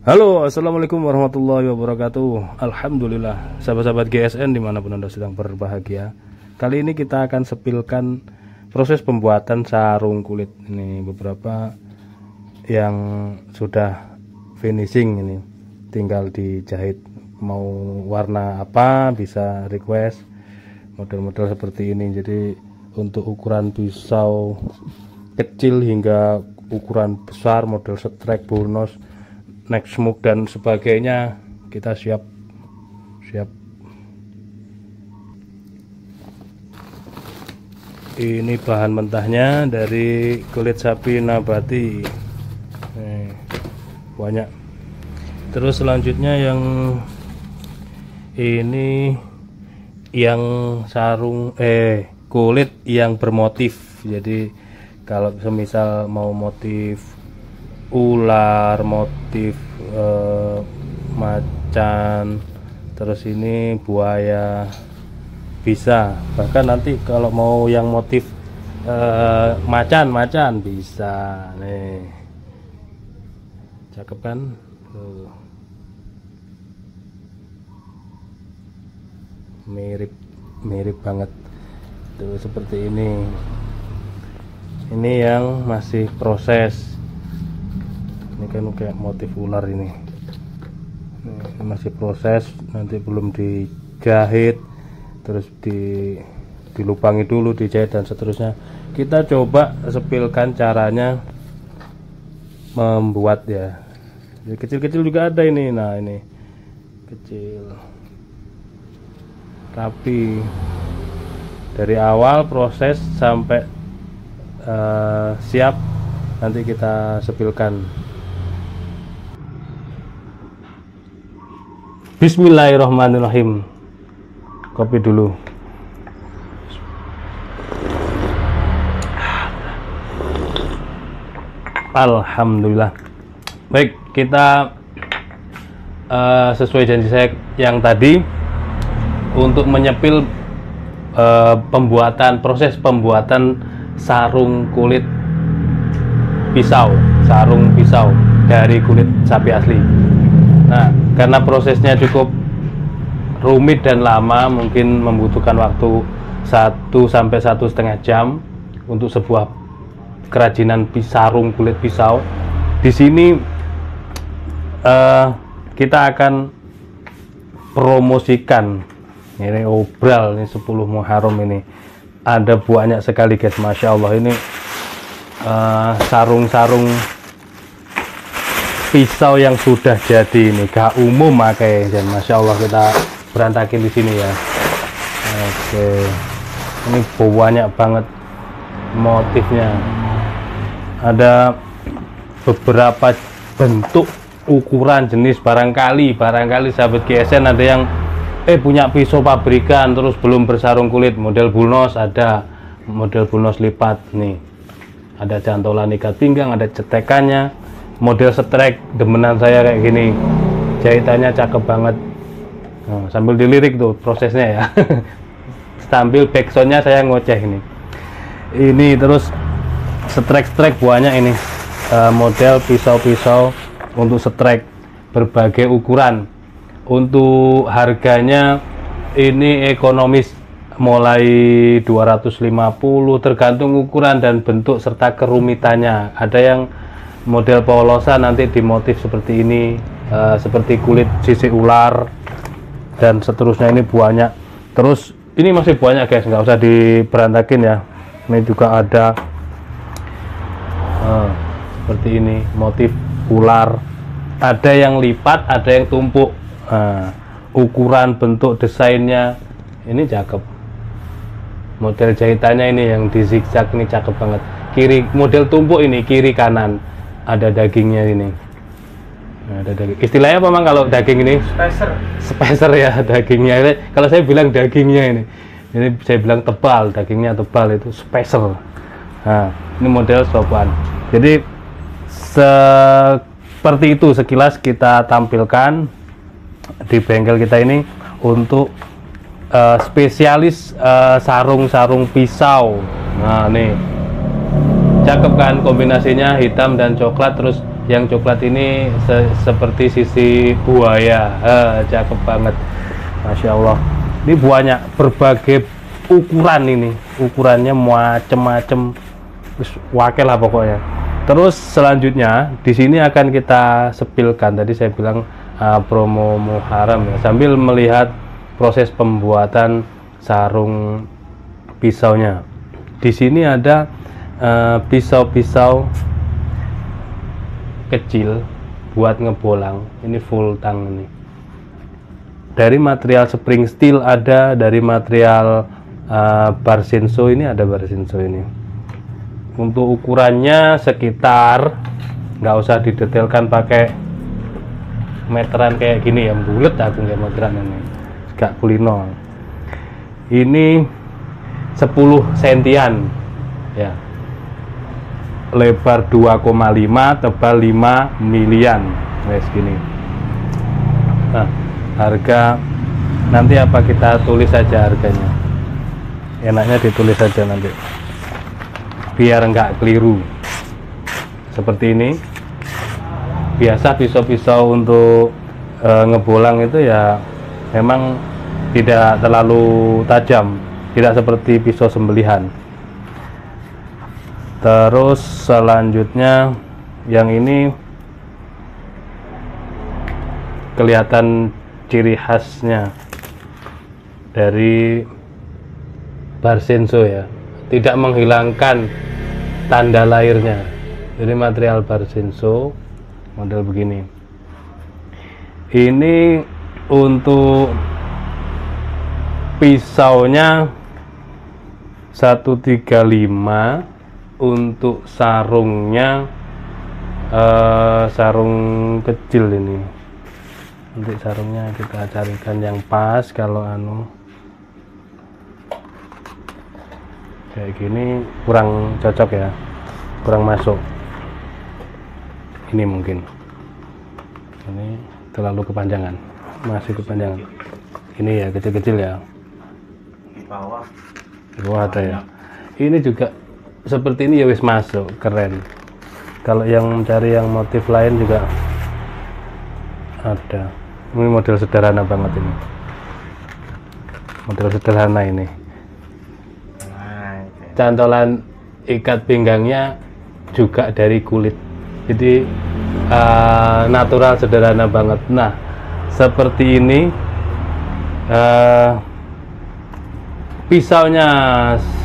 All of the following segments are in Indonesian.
Halo, assalamualaikum warahmatullahi wabarakatuh. Alhamdulillah, sahabat-sahabat GSN dimanapun Anda sedang berbahagia. Kali ini kita akan sepilkan proses pembuatan sarung kulit. Ini beberapa yang sudah finishing, ini tinggal dijahit. Mau warna apa bisa request model-model seperti ini. Jadi untuk ukuran pisau kecil hingga ukuran besar, model setrek, burnos, neck smoke dan sebagainya, kita siap. Ini bahan mentahnya dari kulit sapi nabati. Banyak. Terus selanjutnya yang ini yang sarung kulit yang bermotif. Jadi kalau semisal mau motif ular, motif macan, terus ini buaya bisa. Bahkan nanti kalau mau yang motif macan bisa nih. Cakep kan? Tuh. Mirip banget tuh, seperti ini yang masih proses. Ini kan kayak motif ular ini masih proses, nanti belum dijahit, terus dilubangi dulu, dijahit dan seterusnya. Kita coba sepilkan caranya membuat ya. Jadi kecil-kecil juga ada ini. Nah ini kecil tapi dari awal proses sampai siap nanti kita sepilkan. Bismillahirrahmanirrahim. Kopi dulu. Alhamdulillah. Baik, kita sesuai janji saya yang tadi untuk menyepil proses pembuatan sarung kulit pisau, sarung pisau dari kulit sapi asli. Nah, karena prosesnya cukup rumit dan lama, mungkin membutuhkan waktu 1 sampai 1,5 jam untuk sebuah kerajinan sarung kulit pisau. Di sini kita akan promosikan ini obral, ini 10 Muharram, ini ada banyak sekali guys, Masya Allah. Ini sarung-sarung pisau yang sudah jadi, ini gak umum pakai, dan Masya Allah kita berantakin di sini ya. Oke, ini banyak banget motifnya, ada beberapa bentuk, ukuran, jenis. Barangkali sahabat GSN ada yang punya pisau pabrikan terus belum bersarung kulit, model bulnos ada, model bulnos lipat nih, ada cantolan ikat pinggang, ada cetekannya, model setrek demenan saya kayak gini, jahitannya cakep banget. Nah, sambil dilirik tuh prosesnya ya. Sambil backsoundnya saya ngoceh ini terus setrek banyak ini, model pisau-pisau untuk setrek berbagai ukuran. Untuk harganya ini ekonomis, mulai 250, tergantung ukuran dan bentuk serta kerumitannya. Ada yang model polosan nanti dimotif seperti ini, seperti kulit sisik ular dan seterusnya. Ini banyak. Terus ini masih banyak guys, nggak usah diberantakin ya. Ini juga ada seperti ini, motif ular. Ada yang lipat, ada yang tumpuk. Ukuran, bentuk, desainnya ini cakep. Model jahitannya ini yang di zigzag ini cakep banget. Kiri, model tumpuk ini kiri kanan, ada dagingnya ini. Ada daging. Istilahnya apa mang kalau daging ini? Spacer ya dagingnya. Kalau saya bilang dagingnya ini saya bilang tebal, dagingnya tebal, itu spacer. Nah, ini model sopan. Jadi seperti itu sekilas kita tampilkan di bengkel kita ini untuk spesialis sarung-sarung pisau. Nah nih, cakep kan kombinasinya, hitam dan coklat, terus yang coklat ini seperti sisi buaya. Cakep banget, Masya Allah. Ini banyak berbagai ukuran, ini ukurannya macem-macem, wakil lah pokoknya. Terus selanjutnya di sini akan kita sepilkan, tadi saya bilang promo Muharram ya, sambil melihat proses pembuatan sarung pisaunya. Di sini ada pisau-pisau kecil buat ngebolang, ini full tang ini. Dari material spring steel ada, dari material Barsenso ini ada, Barsenso ini. Untuk ukurannya sekitar, nggak usah didetailkan pakai meteran kayak gini ya, bulat aku nggak meteran ini, gak kulino. Ini 10 sentian ya, lebar 2,5, tebal 5 milian, wes gini. Nah, harga nanti apa kita tulis saja harganya, enaknya ditulis saja nanti biar enggak keliru. Seperti ini. Biasa pisau-pisau untuk ngebolang itu ya memang tidak terlalu tajam, tidak seperti pisau sembelihan. Terus selanjutnya yang ini kelihatan ciri khasnya dari Barsenso ya, tidak menghilangkan tanda lahirnya. Jadi material Barsenso model begini. Ini untuk pisaunya 135, untuk sarungnya sarung kecil ini. Untuk sarungnya kita carikan yang pas, kalau kayak gini kurang cocok ya, kurang masuk. Ini mungkin ini terlalu kepanjangan, masih kepanjangan. Ini ya kecil-kecil ya, di bawah ada ya. Ini juga seperti ini ya, wis masuk, keren. Kalau yang mencari yang motif lain juga ada. Ini model sederhana banget ini, model sederhana ini. Cantolan ikat pinggangnya juga dari kulit, jadi natural, sederhana banget. Nah, seperti ini pisaunya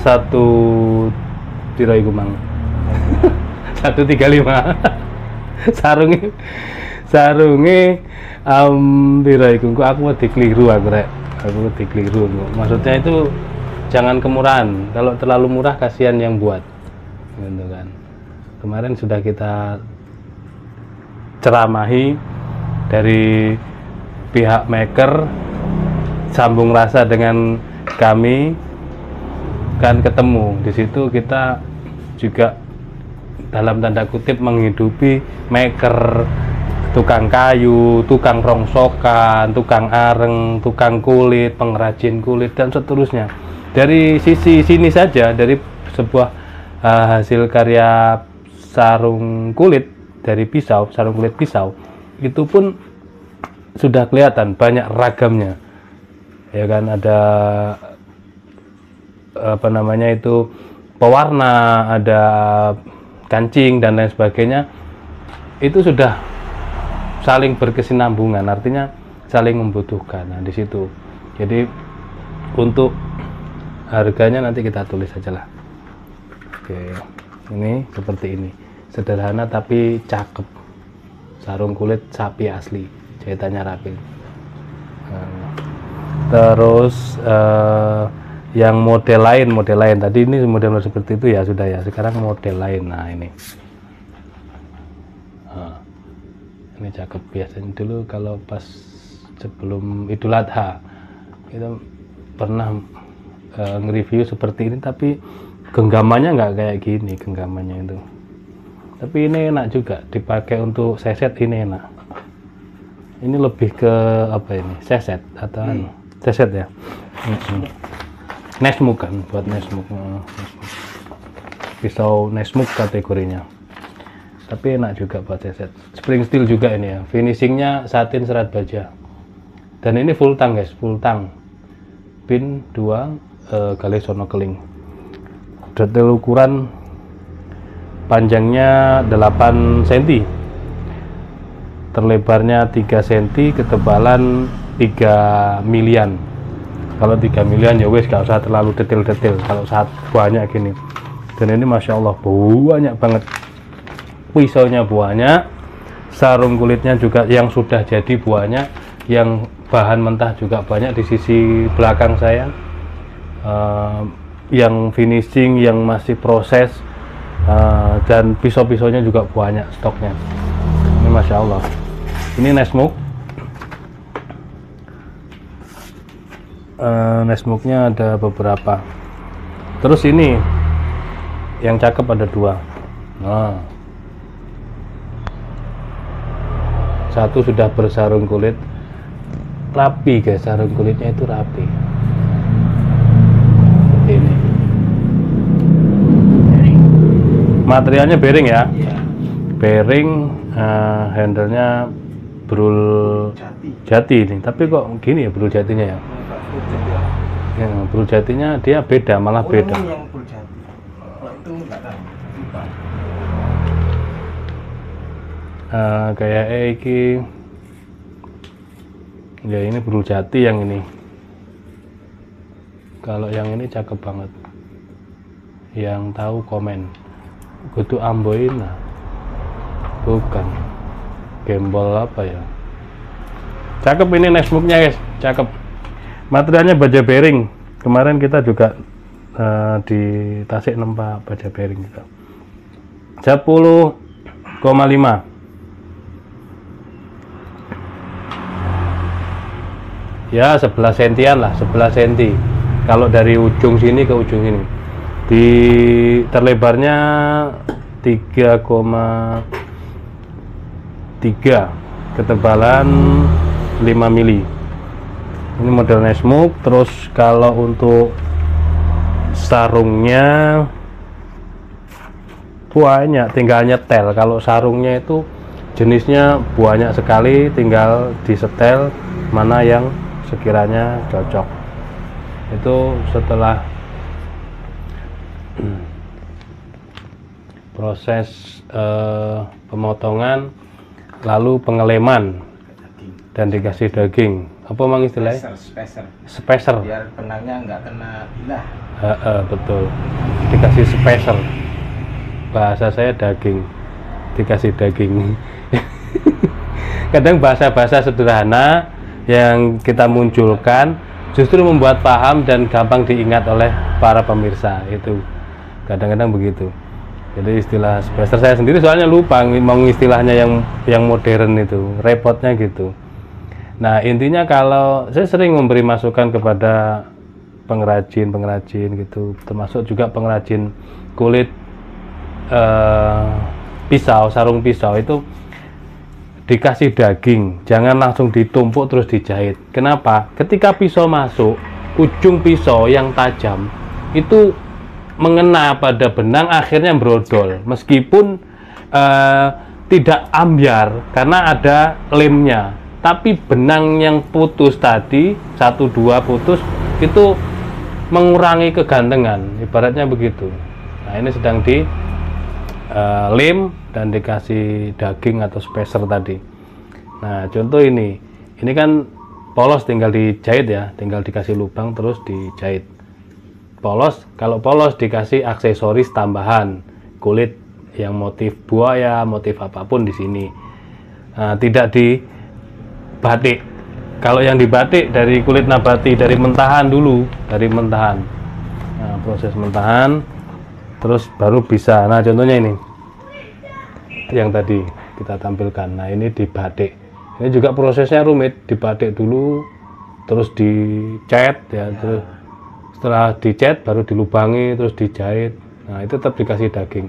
135 sarungnya piro iku, aku dikeliru aku dikeliru. Maksudnya itu jangan kemurahan, kalau terlalu murah kasihan yang buat, gitu kan. Kemarin sudah kita ceramahi dari pihak maker, sambung rasa dengan kami, kan ketemu di situ. Kita juga dalam tanda kutip menghidupi maker, tukang kayu, tukang rongsokan, tukang areng, tukang kulit, pengrajin kulit, dan seterusnya. Dari sisi sini saja, dari sebuah hasil karya sarung kulit dari pisau, sarung kulit pisau, itu pun sudah kelihatan banyak ragamnya, ya kan. Ada apa namanya itu, pewarna, ada kancing dan lain sebagainya. Itu sudah saling berkesinambungan, artinya saling membutuhkan. Nah, di situ. Jadi untuk harganya nanti kita tulis saja lah. Oke, ini seperti ini, sederhana tapi cakep. Sarung kulit sapi asli, jahitannya rapi. Terus yang model lain tadi ini model seperti itu ya, sudah ya. Sekarang model lain. Nah, ini cakep. Biasanya dulu kalau pas sebelum Idul Adha kita pernah nge-review seperti ini, tapi genggamannya nggak kayak gini genggamannya itu. Tapi ini enak juga dipakai untuk seset, ini enak. Ini lebih ke apa ini, seset atau seset ya. Nesmuk kan, buat nesmuk. Pisau nesmuk kategorinya. tapi enak juga buat set. Spring steel juga ini ya, finishingnya satin serat baja, dan ini full tang guys, full tang, pin 2 gali sono keling. Detail ukuran panjangnya 8 cm, terlebarnya 3 cm, ketebalan 3 milian. Kalau 3 milian ya wes gak usah terlalu detail-detail kalau saat banyak gini. Dan ini masya Allah banyak banget, pisaunya banyak, sarung kulitnya juga yang sudah jadi banyak, yang bahan mentah juga banyak di sisi belakang saya, yang finishing, yang masih proses, dan pisau-pisaunya juga banyak stoknya. Ini masya Allah. Ini Nesmuk-nya ada beberapa. Terus ini yang cakep ada 2. Nah, satu sudah bersarung kulit, rapi guys, sarung kulitnya itu rapi. Seperti ini. Materialnya bearing ya, bearing, handlenya brul jati ini. Tapi kok gini ya brul jatinya ya? Ya, brul jatinya dia beda, malah beda. Kayak iki ya, ini brul jati yang ini. Kalau yang ini cakep banget, yang tahu komen. Kudu amboin lah, bukan gembol apa ya. Cakep ini Nesmuk-nya guys, cakep. Materialnya baja bearing. Kemarin kita juga di Tasik nempa baja bearing juga. 10,5. Ya 11 sentian lah, 11 cm. Kalau dari ujung sini ke ujung sini. Di terlebarnya 3,3, ketebalan 5 mili. Ini model Nesmuk. Terus kalau untuk sarungnya banyak, tinggal nyetel. Kalau sarungnya itu jenisnya banyak sekali, tinggal disetel mana yang sekiranya cocok. Itu setelah proses pemotongan, lalu pengeleman dan dikasih daging. Apa mang istilahnya? Spacer. Biar benangnya nggak kena bilah. Betul. Dikasih spacer. Bahasa saya daging. Dikasih daging. Kadang bahasa-bahasa sederhana yang kita munculkan justru membuat paham dan gampang diingat oleh para pemirsa. Itu kadang-kadang begitu. Jadi istilah spacer saya sendiri soalnya lupa mau istilahnya yang modern itu, repotnya gitu. Nah intinya kalau saya sering memberi masukan kepada pengrajin gitu, termasuk juga pengrajin kulit pisau, sarung pisau itu dikasih daging, jangan langsung ditumpuk terus dijahit. Kenapa? Ketika pisau masuk, ujung pisau yang tajam itu mengena pada benang, akhirnya brodol, meskipun tidak ambyar karena ada lemnya. Tapi benang yang putus tadi, 1-2 putus, itu mengurangi kegantengan, ibaratnya begitu. Nah ini sedang di lem dan dikasih daging atau spacer tadi. Nah contoh ini kan polos, tinggal dijahit ya, tinggal dikasih lubang terus dijahit. Polos, kalau polos dikasih aksesoris tambahan, kulit yang motif buaya, motif apapun di sini. Nah, tidak di batik. Kalau yang dibatik dari kulit nabati, dari mentahan dulu, dari mentahan. Nah, proses mentahan terus baru bisa. Nah, contohnya ini yang tadi kita tampilkan. Nah, ini dibatik. Ini juga prosesnya rumit, dibatik dulu terus dicat ya, terus setelah dicat baru dilubangi terus dijahit. Nah, itu tetap dikasih daging.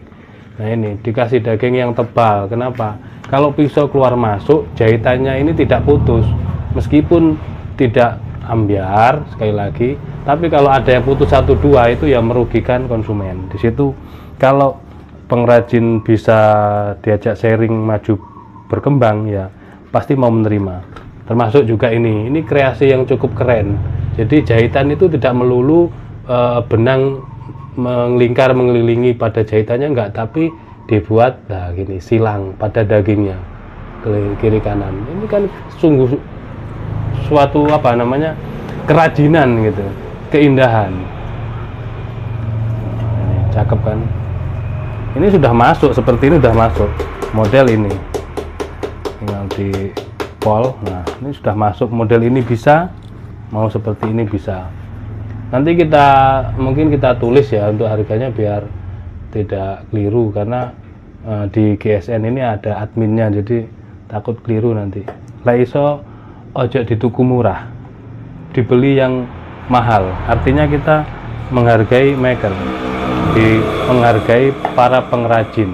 Nah, ini dikasih daging yang tebal. Kenapa? Kalau pisau keluar masuk, jahitannya ini tidak putus, meskipun tidak ambyar sekali lagi, tapi kalau ada yang putus 1-2 itu ya merugikan konsumen. Di situ kalau pengrajin bisa diajak sharing maju berkembang, ya pasti mau menerima. Termasuk juga ini kreasi yang cukup keren. Jadi jahitan itu tidak melulu benang melingkar mengelilingi pada jahitannya, enggak, tapi dibuat gini silang pada dagingnya kiri kanan. Ini kan sungguh suatu kerajinan gitu, keindahan. Ini cakep kan? Ini sudah masuk, seperti ini sudah masuk model ini, tinggal di pol. Nah, ini sudah masuk model ini, bisa mau seperti ini bisa. Nanti mungkin kita tulis ya untuk harganya biar tidak keliru, karena di GSN ini ada adminnya, jadi takut keliru nanti. Lah iso ojo dituku murah, dibeli yang mahal. Artinya kita menghargai maker, menghargai para pengrajin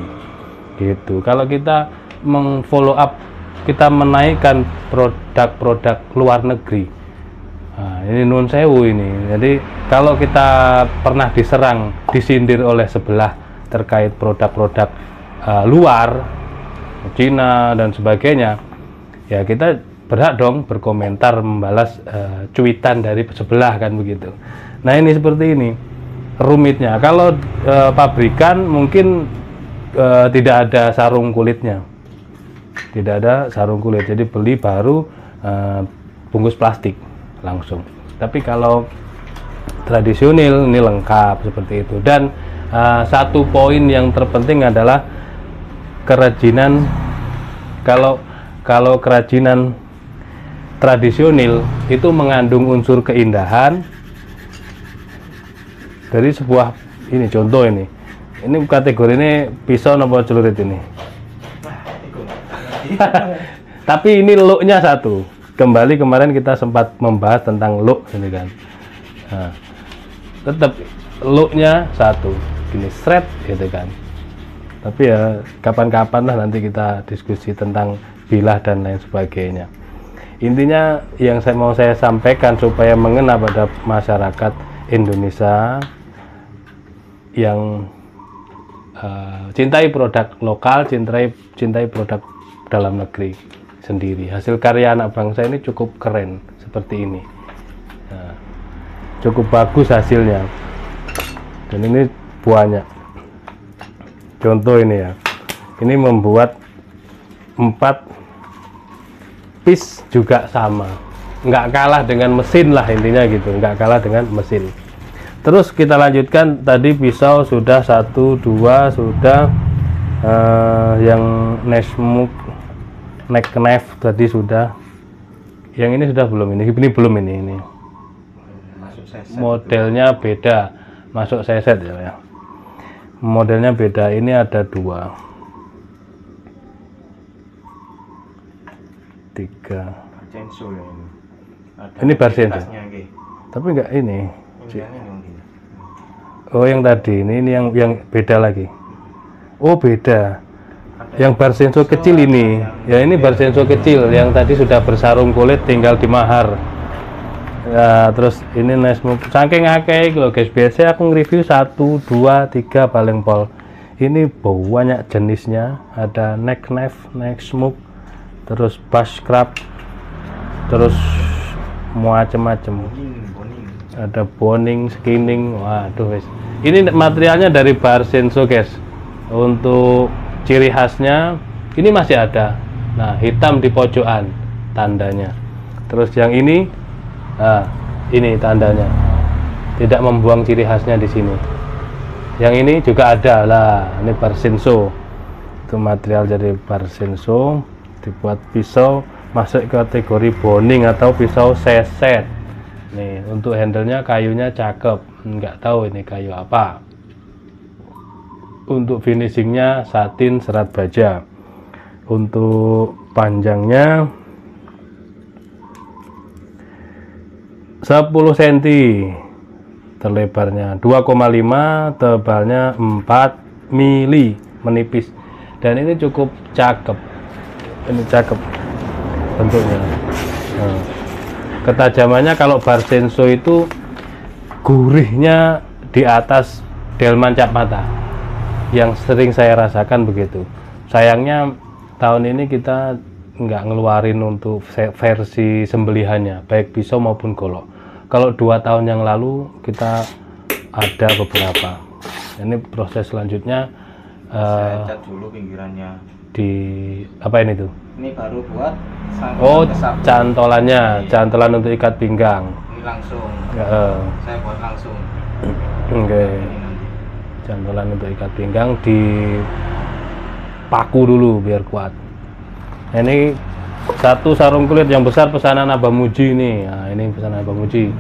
gitu. Kalau kita meng-follow up, kita menaikkan produk-produk luar negeri, nah, ini nun sewu ini. Jadi kalau kita pernah disindir oleh sebelah terkait produk-produk luar, Cina dan sebagainya, ya kita berhak dong berkomentar, membalas cuitan dari sebelah, kan begitu. Nah, ini seperti ini rumitnya. Kalau pabrikan mungkin tidak ada sarung kulitnya, tidak ada sarung kulit, jadi beli baru bungkus plastik langsung. Tapi kalau tradisional ini lengkap seperti itu. Dan satu poin yang terpenting adalah kerajinan. Kalau kerajinan tradisional itu mengandung unsur keindahan dari sebuah, ini contoh ini kategori ini pisau nopo celurit ini. Tapi ini looknya satu. Kembali kemarin kita sempat membahas tentang look ini kan. Nah, tetap looknya satu, gini shred gitu kan. Tapi ya kapan-kapan lah nanti kita diskusi tentang bilah dan lain sebagainya. Intinya yang saya sampaikan supaya mengena pada masyarakat Indonesia yang cintai produk lokal, cintai produk dalam negeri sendiri. Hasil karya anak bangsa ini cukup keren seperti ini. Nah, cukup bagus hasilnya. Dan ini buahnya. Contoh ini ya. Ini membuat 4 piece juga sama. Nggak kalah dengan mesin lah intinya gitu. Nggak kalah dengan mesin. Terus kita lanjutkan, tadi pisau sudah 1, 2 sudah, yang neck knife tadi sudah, yang ini sudah belum, ini belum, ini modelnya beda, masuk seset ya, modelnya beda. Ini ada 2, 3, ini Barsenso, tapi enggak ini. Oh, yang tadi ini yang beda lagi. Oh, beda. Yang Barsenso kecil ini. Ya, ini Barsenso kecil yang tadi sudah bersarung kulit, tinggal dimahar. Ya, terus ini Nesmuk. Saking akeh loh guys. Biasanya aku nge-review 1, 2, 3 paling pol. Ini banyak jenisnya. Ada neck knife, neck smoke, terus bash scrap, terus macam-macam. Ada boning, skinning. Waduh guys. Ini materialnya dari Barsenso guys. Untuk ciri khasnya ini masih ada. Nah, hitam di pojokan tandanya. Terus yang ini, ini tandanya. Tidak membuang ciri khasnya di sini. Yang ini juga ada lah. Ini Barsenso. Itu material dari Barsenso. Dibuat pisau masuk kategori boning atau pisau seset. Nih, untuk handlenya kayunya cakep. Nggak tahu ini kayu apa. Untuk finishingnya satin serat baja. Untuk panjangnya 10 cm, terlebarnya 2,5, tebalnya 4 mili, menipis. Dan ini cukup cakep. Ini cakep bentuknya. Nah, ketajamannya kalau Barsenso itu gurihnya di atas delman cap mata. yang sering saya rasakan begitu. Sayangnya tahun ini kita nggak ngeluarin untuk versi sembelihannya, baik pisau maupun golok. Kalau 2 tahun yang lalu kita ada beberapa. Ini proses selanjutnya. Saya cat dulu pinggirannya. Di apa ini tuh? Ini baru buat Oh, kesabut. cantolannya, cantolan untuk ikat pinggang. Ini langsung. Saya buat langsung. Oke. Ini nanti. Cantolan untuk ikat pinggang di paku dulu biar kuat. Nah, ini satu sarung kulit yang besar pesanan Abah Muji nih. Nah, ini pesanan Abah Muji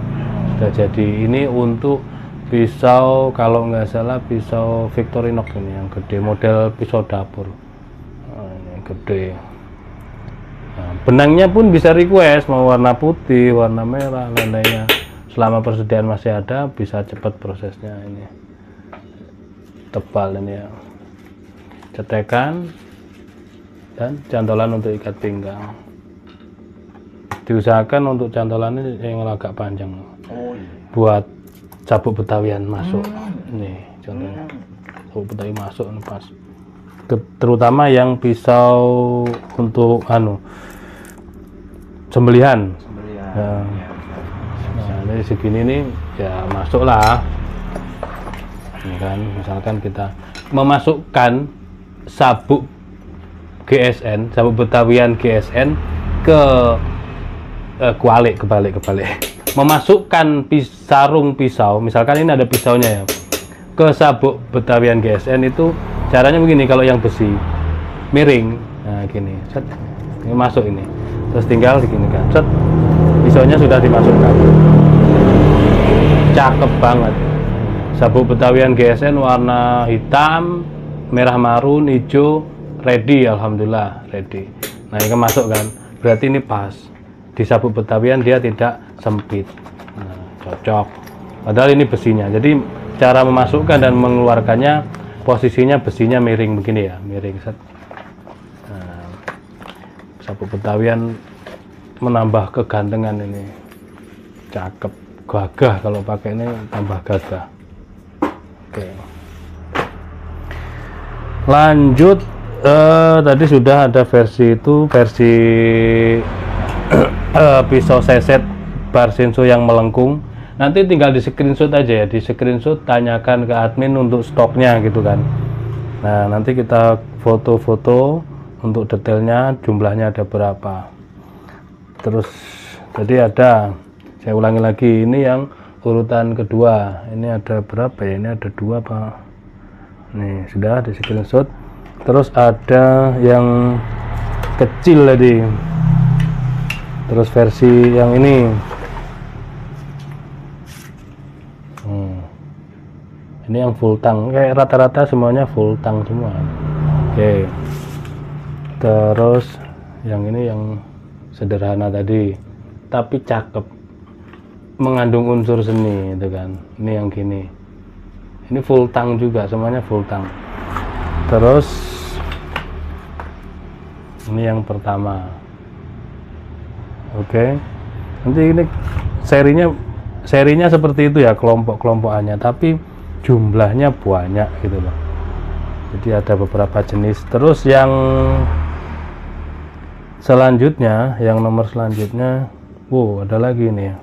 sudah jadi. Ini untuk pisau, kalau nggak salah pisau Victorinox ini yang gede, model pisau dapur. Nah, ini gede. Nah, benangnya pun bisa request mau warna putih, warna merah, lain-lainnya. Selama persediaan masih ada, bisa cepat prosesnya. Ini tebal ini ya. Cetekan dan cantolan untuk ikat pinggang. Diusahakan untuk cantolan ini yang agak panjang. Oh iya. Buat sabuk betawian masuk. Nih contohnya. Sabuk betawi masuk ini pas. Terutama yang pisau untuk sembelihan. Ya. Nah, dari segini nih ya masuklah. Ini kan misalkan kita memasukkan sabuk GSN, sabuk betawian GSN ke kebalik. Memasukkan sarung pisau, misalkan ini ada pisaunya ya, ke sabuk betawian GSN itu caranya begini. Kalau yang besi miring, nah gini, set, ini masuk ini, terus tinggal begini kan, set, pisaunya sudah dimasukkan. Cakep banget. Sabuk betawian GSN warna hitam, merah marun, hijau, ready, alhamdulillah ready. Nah ini kan masuk kan, berarti ini pas. Di sabuk betawian dia tidak sempit. Nah, cocok. Padahal ini besinya. Jadi cara memasukkan dan mengeluarkannya, posisinya besinya miring begini ya, miring set. Nah, sabuk betawian menambah kegantengan ini. Cakep, gagah kalau pakai ini, tambah gagah. Oke. Lanjut, tadi sudah ada versi itu, versi pisau seset bar Shinso yang melengkung. Nanti tinggal di screenshot aja ya, di screenshot tanyakan ke admin untuk stoknya gitu kan. Nah nanti kita foto-foto untuk detailnya, jumlahnya ada berapa. Terus tadi ada, saya ulangi lagi, ini yang urutan kedua. Ini ada berapa ya? Ini ada 2 Pak. Nih sudah di screenshot. Terus ada yang kecil tadi. Terus versi yang ini. Ini yang full tang. Kayak rata-rata semuanya full tang semua. Oke. Terus yang ini yang sederhana tadi, tapi cakep. Mengandung unsur seni itu kan. Ini yang gini. Ini full tang juga, semuanya full tang. Terus ini yang pertama. Oke. Nanti ini serinya seperti itu ya, kelompok-kelompokannya, tapi jumlahnya banyak gitu loh. Jadi ada beberapa jenis. Terus yang selanjutnya, yang nomor selanjutnya, wow, ada lagi nih ya.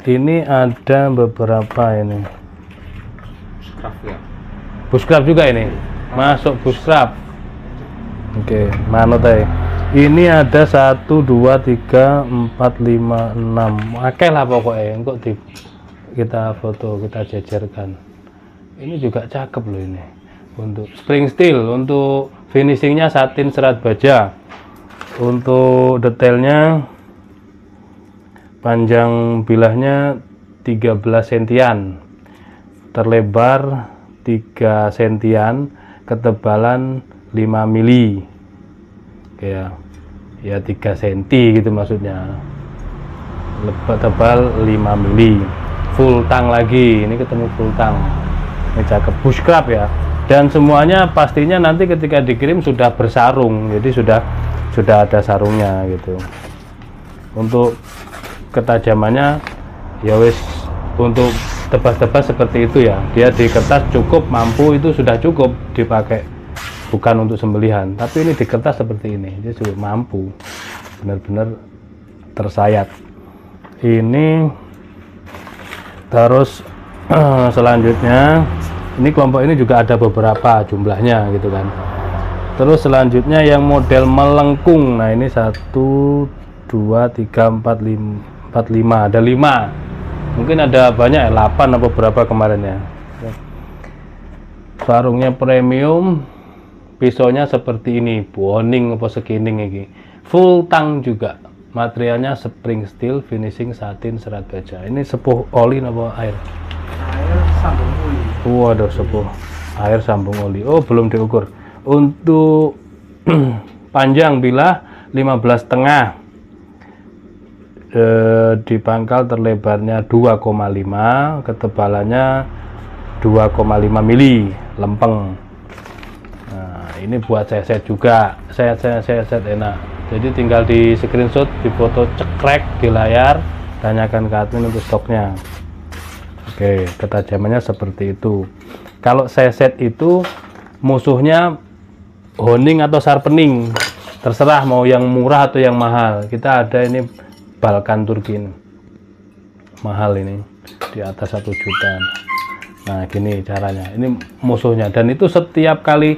Ini ada beberapa ini. Bushcraft juga ini. Masuk bushcraft. Oke, mana tadi? Ini ada 1, 2, 3, 4, 5, 6. Akeh lah pokoknya. Kok kita foto, kita jejerkan. Ini juga cakep loh ini. Untuk spring steel, untuk finishingnya satin serat baja. Untuk detailnya, panjang bilahnya 13 sentian, terlebar 3 sentian, ketebalan 5 mili, ya 3 senti gitu maksudnya, tebal 5 mili, full tang lagi. Ini ketemu full tang, ini cakep, bushcraft ya. Dan semuanya pastinya nanti ketika dikirim sudah bersarung, jadi sudah ada sarungnya gitu. Untuk ketajamannya ya wis, untuk tebas-tebas seperti itu ya, dia di kertas cukup mampu, itu sudah cukup dipakai, bukan untuk sembelihan. Tapi ini di kertas seperti ini, dia sudah mampu, benar-benar tersayat. Ini terus selanjutnya, ini kelompok ini juga ada beberapa jumlahnya gitu kan. Terus selanjutnya yang model melengkung, nah ini 1, 2, 3, 4, 5, ada 5, mungkin ada banyak, 8 atau berapa kemarin ya. Sarungnya premium, pisaunya seperti ini, boning apa sekining ini, full tang juga, materialnya spring steel, finishing satin serat baja. Ini sepuh oli apa air? Air sambung oli. Waduh, sepuh air sambung oli. Oh, belum diukur. Untuk panjang bilah 15,5, di pangkal terlebarnya 2,5, ketebalannya 2,5 mili, lempeng. Nah, ini buat set juga, set enak. Jadi tinggal di screenshot, di foto, cekrek di layar, tanyakan ke admin untuk stoknya. Oke, ketajamannya seperti itu. Kalau set itu musuhnya honing atau sharpening, terserah mau yang murah atau yang mahal. Kita ada ini Balkan Turki, mahal ini, di atas 1 juta. Nah gini caranya, ini musuhnya, dan itu setiap kali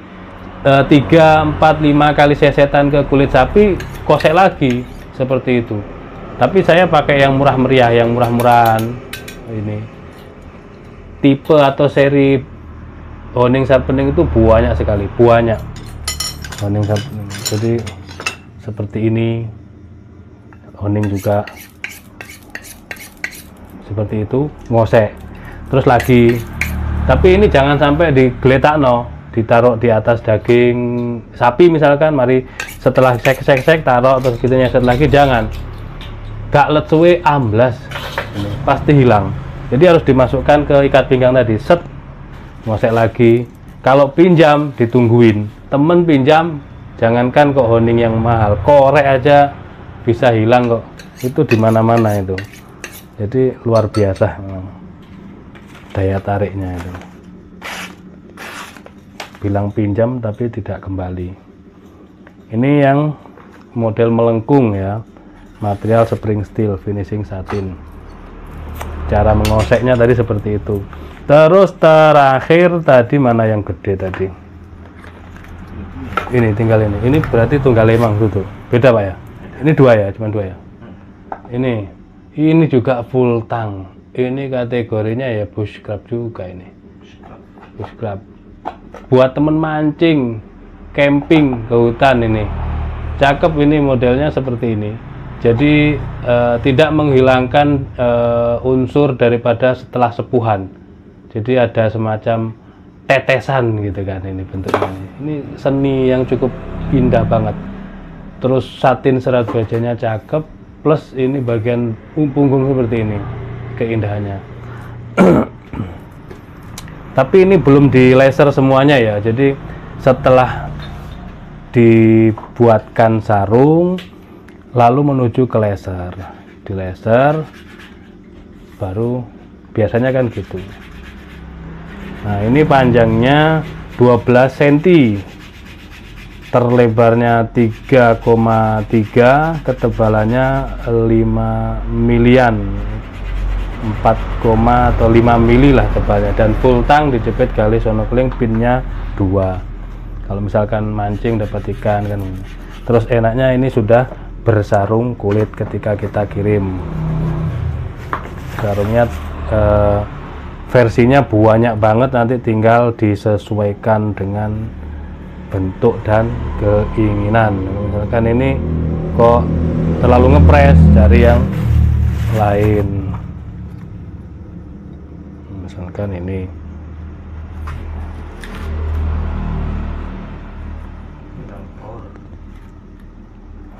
3, 4, 5 kali sesetan ke kulit sapi kosek lagi seperti itu. Tapi saya pakai yang murah meriah, yang murah-murahan. Ini tipe atau seri honing sharpening itu banyak sekali, banyak honing sharpening. Jadi seperti ini, honing juga seperti itu, ngosek terus lagi. Tapi ini jangan sampai digeletakno, ditaruh di atas daging sapi misalkan, mari setelah sek taruh terus gitu nyeset lagi, jangan, gak let suwe amblas, ini pasti hilang. Jadi harus dimasukkan ke ikat pinggang tadi, set, ngosek lagi. Kalau pinjam ditungguin, temen pinjam, jangankan kok honing yang mahal, korek aja bisa hilang kok, itu dimana-mana itu. Jadi luar biasa daya tariknya itu. Bilang pinjam tapi tidak kembali. Ini yang model melengkung ya, material spring steel, finishing satin. Cara mengoseknya tadi seperti itu. Terus terakhir tadi mana yang gede tadi? Ini tinggal ini berarti tunggal lemang tuh. Beda Pak ya? Ini 2 ya, cuma 2 ya. Ini juga full tang. Ini kategorinya ya bush crab juga ini. Bush crab. Buat temen mancing, camping ke hutan ini. Cakep, ini modelnya seperti ini. Jadi tidak menghilangkan unsur daripada setelah sepuhan. Jadi ada semacam tetesan gitu kan, ini bentuknya. Ini seni yang cukup indah banget. Terus satin serat bajanya cakep, plus ini bagian punggung seperti ini, keindahannya. Tapi ini belum di laser semuanya ya, jadi setelah dibuatkan sarung lalu menuju ke laser, di laser baru biasanya kan gitu. Nah ini panjangnya 12 cm, terlebarnya 3,3, ketebalannya 5 milian, 4, atau 5 mili lah tebalnya, dan full tang dijepit gali sonokeling, pinnya 2 kalau misalkan mancing dapat ikan kan. Terus enaknya ini sudah bersarung kulit ketika kita kirim. Sarungnya versinya banyak banget, nanti tinggal disesuaikan dengan bentuk dan keinginan. Misalkan ini kok terlalu ngepres, cari yang lain. Misalkan ini.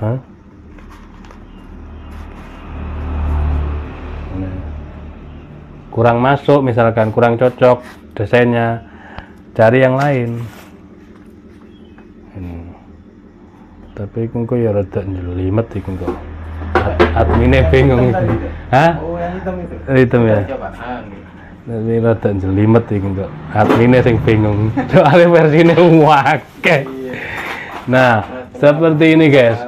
Hah? Kurang masuk, misalkan kurang cocok desainnya, cari yang lain. Tapi kok ya rada njelimet iku kok. Admine bingung. Hah? Oh, yang hitam itu. Hitam ya. Tapi rada jelimet iki kok. Admine sing bingung. Soale versine akeh. Nah, seperti ini guys.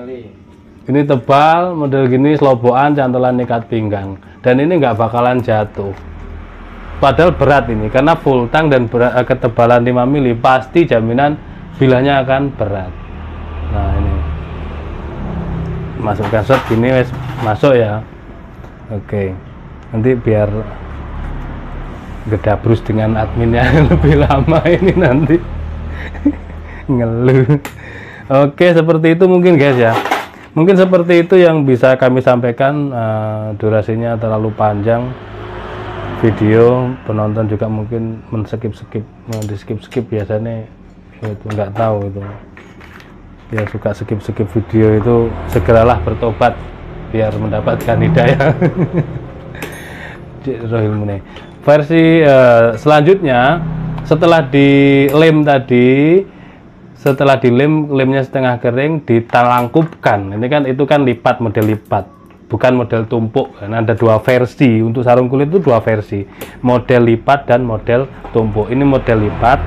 Ini tebal, model gini selobokan, cantolan ikat pinggang. Dan ini nggak bakalan jatuh. Padahal berat ini, karena full tang dan ketebalan 5 mili, pasti jaminan bilahnya akan berat. Nah ini, masukkan shot gini, wes masuk ya. Oke, nanti biar gedabrus dengan adminnya lebih lama ini nanti ngeluh. Oke, seperti itu mungkin guys ya. Mungkin seperti itu yang bisa kami sampaikan. Durasinya terlalu panjang, video penonton juga mungkin men-skip-skip, di-skip-skip biasanya itu nggak tahu itu ya, suka skip-skip video itu. Segeralah bertobat biar mendapatkan hidayah. Versi selanjutnya setelah dilem tadi, setelah dilem, lemnya setengah kering, ditalangkupkan. Ini kan, itu kan lipat, model lipat, bukan model tumpuk. Karena ada dua versi untuk sarung kulit, itu dua versi, model lipat dan model tumpuk. Ini model lipat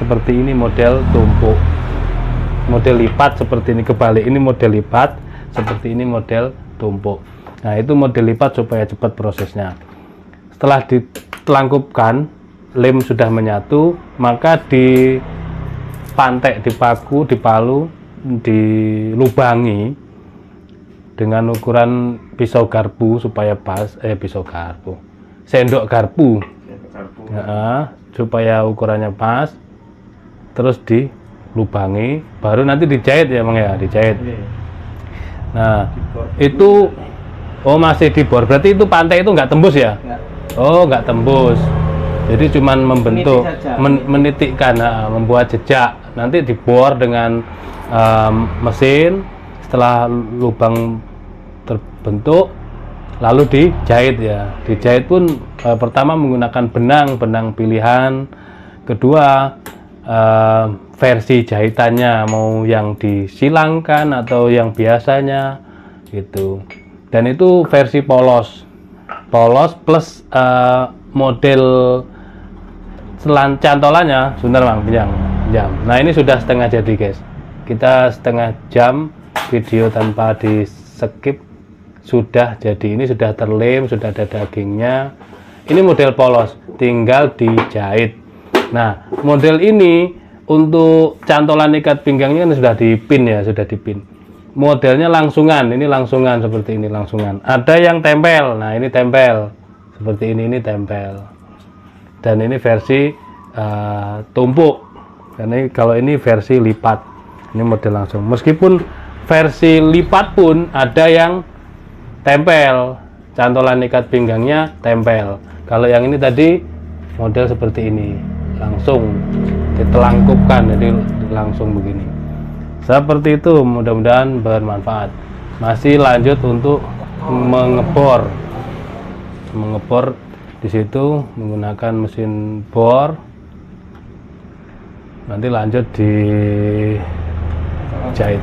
seperti ini, model tumpuk. Model lipat seperti ini, kebalik. Ini model lipat seperti ini, model tumpuk. Nah, itu model lipat supaya cepat prosesnya. Setelah ditelangkupkan, lem sudah menyatu, maka di pantek, dipaku, dipalu, dilubangi dengan ukuran pisau garpu supaya pas, sendok garpu, ya, supaya ukurannya pas. Terus dilubangi, baru nanti dijahit ya Bang ya, dijahit. Nah itu, oh masih dibor, berarti itu pantek itu nggak tembus ya? Oh nggak tembus, jadi cuman membentuk, menitikkan, membuat jejak. Nanti dibor dengan mesin. Setelah lubang terbentuk, lalu dijahit ya. Dijahit pun pertama menggunakan benang pilihan. Kedua, versi jahitannya mau yang disilangkan atau yang biasanya gitu. Dan itu versi polos plus model cantolannya. Sebentar Bang, pinjam. Nah ini sudah setengah jadi guys. Kita setengah jam video tanpa di skip sudah jadi. Ini sudah terlem, sudah ada dagingnya. Ini model polos, tinggal dijahit. Nah model ini untuk cantolan ikat pinggangnya kan sudah dipin ya, sudah dipin. Modelnya langsungan, ini langsungan seperti ini, langsungan. Ada yang tempel, nah ini tempel seperti ini tempel. Dan ini versi tumpuk. Karena kalau ini versi lipat, ini model langsung. Meskipun versi lipat pun ada yang tempel, cantolan ikat pinggangnya tempel. Kalau yang ini tadi model seperti ini, langsung ditelangkupkan, jadi langsung begini. Seperti itu, mudah-mudahan bermanfaat. Masih lanjut untuk mengebor di situ menggunakan mesin bor. Nanti lanjut di jahit.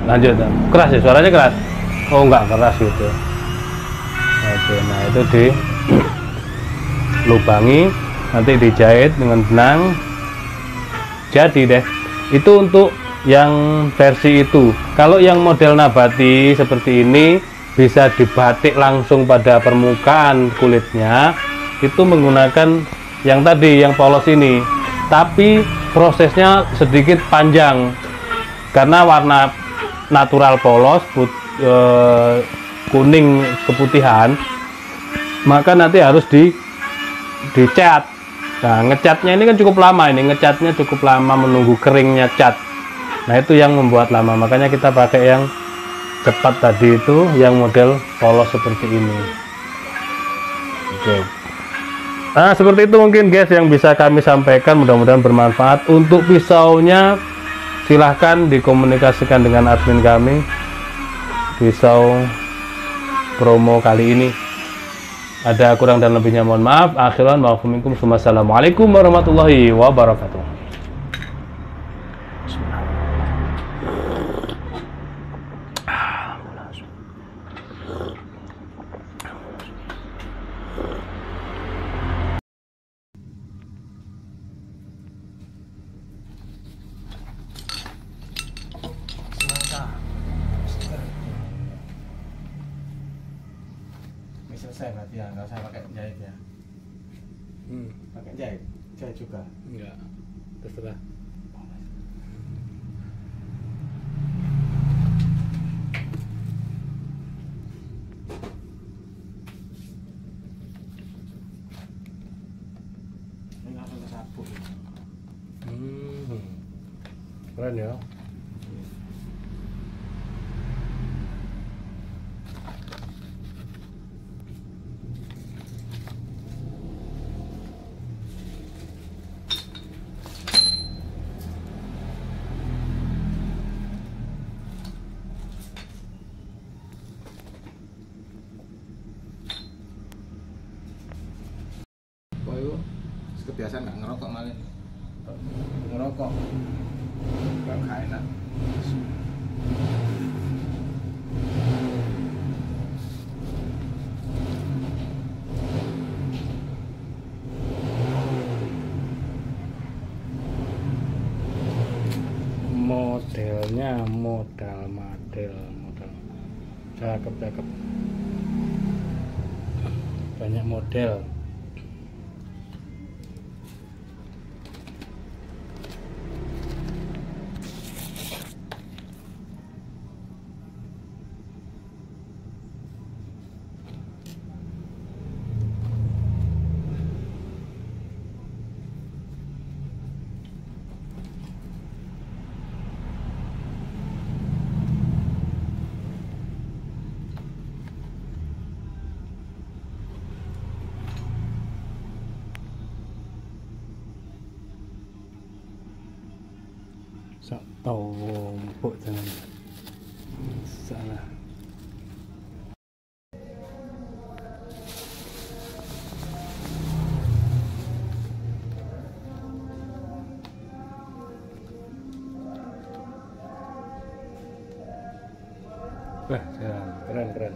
Lanjut, keras ya, suaranya keras. Oh enggak keras gitu. Oke, nah itu di lubangi, nanti dijahit dengan benang. Jadi deh, itu untuk yang versi itu. Kalau yang model nabati seperti ini bisa dibatik langsung pada permukaan kulitnya, itu menggunakan yang tadi, yang polos ini. Tapi prosesnya sedikit panjang karena warna natural polos, kuning keputihan, maka nanti harus dicat. Nah ngecatnya ini kan cukup lama, ini ngecatnya cukup lama, menunggu keringnya cat. Nah itu yang membuat lama, makanya kita pakai yang cepat tadi itu, yang model polos seperti ini. Oke. Nah seperti itu mungkin guys yang bisa kami sampaikan, mudah-mudahan bermanfaat. Untuk pisaunya silahkan dikomunikasikan dengan admin kami. Pisau promo kali ini ada kurang dan lebihnya mohon maaf. Akhiran wa'alaikum. Wassalamualaikum warahmatullahi wabarakatuh. selesai berarti ya, nggak usah pakai jahit ya. Pakai jahit juga. Enggak, terserah. Ini langsung ke sabuk. Keren ya. Kok itu kebiasaan nggak ngerokok malah. Ngerokok nggak enak. Modelnya model cakep banyak model. Sak tombok jangan salah. Wah, keren.